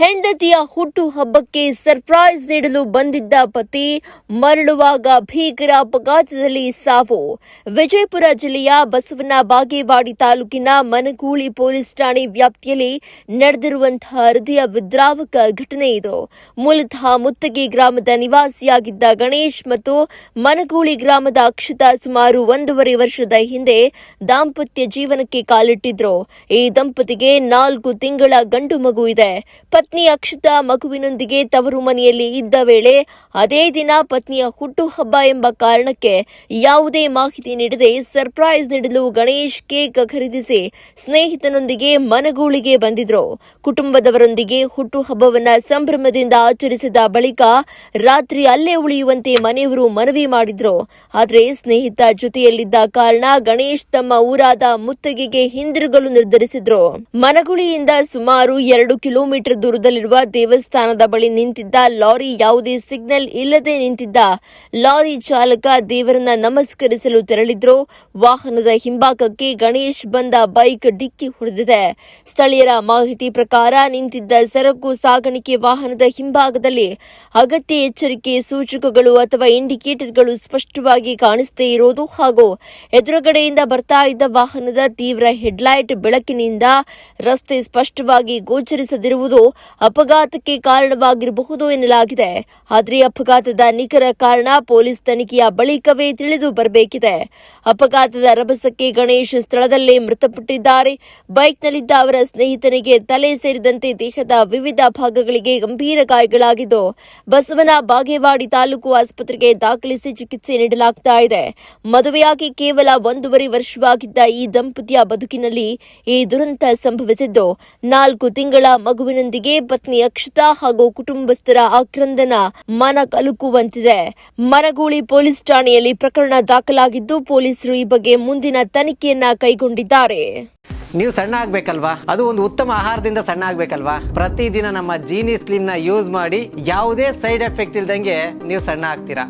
ಹೆಂಡತಿಯ ಹುಟ್ಟು ಹಬ್ಬಕ್ಕೆ ಸರ್ಪ್ರೈಸ್ ನೀಡಲು ಬಂದಿದ್ದ ಪತಿ ಮರಳುವಾಗ ಭೀಕರ ಅಪಘಾತದಲ್ಲಿ ಸಾವು. ವಿಜಯಪುರ ಜಿಲ್ಲೆಯ ಬಸವನ ಬಾಗೇವಾಡಿ ತಾಲೂಕಿನ ಮನಗೂಳಿ ಪೊಲೀಸ್ ಠಾಣೆ ವ್ಯಾಪ್ತಿಯಲ್ಲಿ ನಡೆದಿರುವಂತಹ ಹೃದಯ ವಿದ್ರಾವಕ ಘಟನೆ ಇದು. ಮೂಲತಃ ಮುತ್ತಗಿ ಗ್ರಾಮದ ನಿವಾಸಿಯಾಗಿದ್ದ ಗಣೇಶ್ ಮತ್ತು ಮನಗೂಳಿ ಗ್ರಾಮದ ಅಕ್ಷತಾ ಸುಮಾರು 1.5 ವರ್ಷದ ಹಿಂದೆ ದಾಂಪತ್ಯ ಜೀವನಕ್ಕೆ ಕಾಲಿಟ್ಟಿದ್ರು. ಈ ದಂಪತಿಗೆ 4 ತಿಂಗಳ ಗಂಡು ಮಗು ಇದೆ. ಪತ್ನಿ ಅಕ್ಷತಾ ಮಗುವಿನೊಂದಿಗೆ ತವರು ಮನೆಯಲ್ಲಿ ಇದ್ದ ವೇಳೆ ಅದೇ ದಿನ ಪತ್ನಿಯ ಹುಟ್ಟುಹಬ್ಬ ಎಂಬ ಕಾರಣಕ್ಕೆ ಯಾವುದೇ ಮಾಹಿತಿ ನೀಡದೆ ಸರ್ಪ್ರೈಸ್ ನೀಡಲು ಗಣೇಶ್ ಕೇಕ್ ಖರೀದಿಸಿ ಸ್ನೇಹಿತನೊಂದಿಗೆ ಮನಗೂಳಿಗೆ ಬಂದಿದ್ರು. ಕುಟುಂಬದವರೊಂದಿಗೆ ಹುಟ್ಟುಹಬ್ಬವನ್ನ ಸಂಭ್ರಮದಿಂದ ಆಚರಿಸಿದ ಬಳಿಕ ರಾತ್ರಿ ಅಲ್ಲೇ ಉಳಿಯುವಂತೆ ಮನೆಯವರು ಮನವಿ ಮಾಡಿದ್ರು. ಆದರೆ ಸ್ನೇಹಿತ ಜೊತೆಯಲ್ಲಿದ್ದ ಕಾರಣ ಗಣೇಶ್ ತಮ್ಮ ಊರಾದ ಮುತ್ತಗಿಗೆ ಹಿಂದಿರುಗಲು ನಿರ್ಧರಿಸಿದ್ರು. ಮನಗೂಳಿಯಿಂದ ಸುಮಾರು 2 ಕಿಲೋಮೀಟರ್ ದೂರದಲ್ಲಿರುವ ದೇವಸ್ಥಾನದ ಬಳಿ ನಿಂತಿದ್ದ ಲಾರಿ ಯಾವುದೇ ಸಿಗ್ನಲ್ ಇಲ್ಲದೆ ನಿಂತಿದ್ದ ಲಾರಿ ಚಾಲಕ ದೇವರನ್ನ ನಮಸ್ಕರಿಸಲು ತೆರಳಿದ್ರು. ವಾಹನದ ಹಿಂಭಾಗಕ್ಕೆ ಗಣೇಶ್ ಬಂದ ಬೈಕ್ ಡಿಕ್ಕಿ ಹೊಡೆದಿದೆ. ಸ್ಥಳೀಯರ ಮಾಹಿತಿ ಪ್ರಕಾರ ನಿಂತಿದ್ದ ಸರಕು ಸಾಗಾಣಿಕೆ ವಾಹನದ ಹಿಂಭಾಗದಲ್ಲಿ ಅಗತ್ಯ ಎಚ್ಚರಿಕೆ ಸೂಚಕಗಳು ಅಥವಾ ಇಂಡಿಕೇಟರ್ಗಳು ಸ್ಪಷ್ಟವಾಗಿ ಕಾಣಿಸದೇ ಇರೋದು ಹಾಗೂ ಎದುರುಗಡೆಯಿಂದ ಬರ್ತಾ ಇದ್ದ ವಾಹನದ ತೀವ್ರ ಹೆಡ್ಲೈಟ್ ಬೆಳಕಿನಿಂದ ರಸ್ತೆ ಸ್ಪಷ್ಟವಾಗಿ ಗೋಚರಿಸದಿರುವುದು ಅಪಘಾತಕ್ಕೆ ಕಾರಣವಾಗಿರಬಹುದು ಎನ್ನಲಾಗಿದೆ. ಆದರೆ ಅಪಘಾತದ ನಿಖರ ಕಾರಣ ಪೊಲೀಸ್ ತನಿಖೆಯ ಬಳಿಕವೇ ತಿಳಿದು ಬರಬೇಕಿದೆ. ಅಪಘಾತದ ರಭಸಕ್ಕೆ ಗಣೇಶ್ ಸ್ಥಳದಲ್ಲೇ ಮೃತಪಟ್ಟಿದ್ದಾರೆ. ಬೈಕ್ನಲ್ಲಿದ್ದ ಅವರ ಸ್ನೇಹಿತನಿಗೆ ತಲೆ ಸೇರಿದಂತೆ ದೇಹದ ವಿವಿಧ ಭಾಗಗಳಿಗೆ ಗಂಭೀರ ಗಾಯಗಳಾಗಿದ್ದು ಬಸವನ ಬಾಗೇವಾಡಿ ತಾಲೂಕು ಆಸ್ಪತ್ರೆಗೆ ದಾಖಲಿಸಿ ಚಿಕಿತ್ಸೆ ನೀಡಲಾಗ್ತಾ ಇದೆ. ಮದುವೆಯಾಗಿ ಕೇವಲ 1.5 ವರ್ಷವಾಗಿದ್ದ ಈ ದಂಪತಿಯ ಬದುಕಿನಲ್ಲಿ ಈ ದುರಂತ ಸಂಭವಿಸಿದ್ದು 4 ತಿಂಗಳ ಮಗುವಿನೊಂದಿಗೆ ಪತ್ನಿ ಅಕ್ಷತಾ ಹಾಗೂ ಕುಟುಂಬಸ್ಥರ ಆಕ್ರಂದನ ಮನ ಕಲುಕುವಂತಿದೆ. ಮನಗೂಳಿ ಪೊಲೀಸ್ ಠಾಣೆಯಲ್ಲಿ ಪ್ರಕರಣ ದಾಖಲಾಗಿದ್ದು ಪೊಲೀಸರು ಈ ಬಗ್ಗೆ ಮುಂದಿನ ತನಿಖೆಯನ್ನ ಕೈಗೊಂಡಿದ್ದಾರೆ. ನೀವು ಸಣ್ಣ ಆಗ್ಬೇಕಲ್ವಾ? ಅದು ಒಂದು ಉತ್ತಮ ಆಹಾರದಿಂದ ಸಣ್ಣ ಆಗ್ಬೇಕಲ್ವಾ? ಪ್ರತಿದಿನ ನಮ್ಮ ಜೀನಿ ಸ್ಲಿಮ್ ನ ಯೂಸ್ ಮಾಡಿ ಯಾವುದೇ ಸೈಡ್ ಎಫೆಕ್ಟ್ ಇಲ್ದಂಗೆ ನೀವು ಸಣ್ಣ ಆಗ್ತೀರಾ.